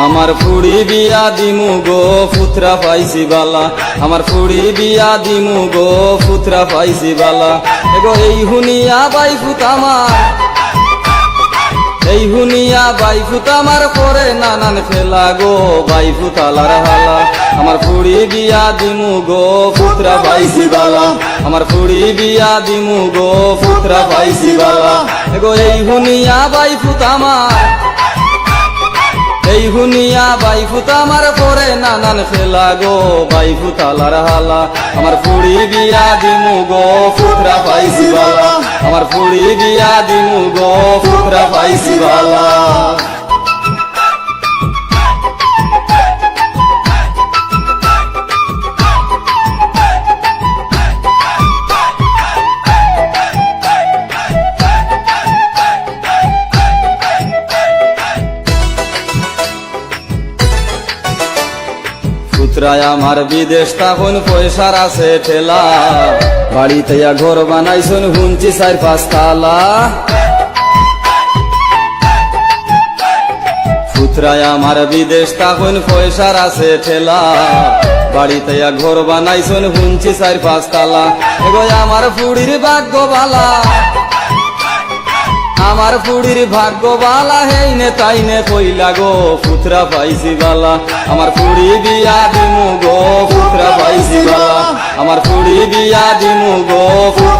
আমার ফুড়ি বিয়া দিমু গো পুত্রা পাইছি বালা, আমার ফুড়ি বিয়া দিমু গো পুত্রা পাইছি বালা। এগো এই হুনিয়া বাই ফুতামার, এই হুনিয়া বাই ফুতামার করে নানান ফেলা গো বাই ফুতালার হালা। আমার ফুড়ি বিয়া দিমু গো পুত্রা পাইছি বালা, আমার ফুড়ি বিয়া দিমু গো পুত্রা পাইছি বালা। এগো এই হুনিয়া বাই ফুতামার, এই হুনিয়া বাই ফুতামার করে নানান ফেলা গো বাই ফুতালার হালা। আমার ফুড়ি বিয়া দিমু গো পুত্রা পাইছি বালা, আমার ফুড়ি বিয়া দিমু গো পুত্রা পাইছি বালা। পুত্রায় আমার বিদেশ তখন পয়সার আছে ঠেলা, বাড়িতে ঘর বানাইছুন হুঞ্চি 4-5 তালা। পুত্রায় আমার বিদেশ তখন পয়সার আছে ঠেলা, বাড়িতে ঘর বানাইছুন হুঞ্চি 4-5 তালা। এগো আমার ফুড়ির ভাগ্য বালা, আমার ফুড়ির ভাগ্য বালা, হেই নে তাই নে কইলা গো পুত্রা পাইছি বালা। আমার ফুড়ি বিয়া দিমু গো পুত্রা পাইছি বালা, আমার ফুড়ি বিয়া দিমু গো পুত্রা।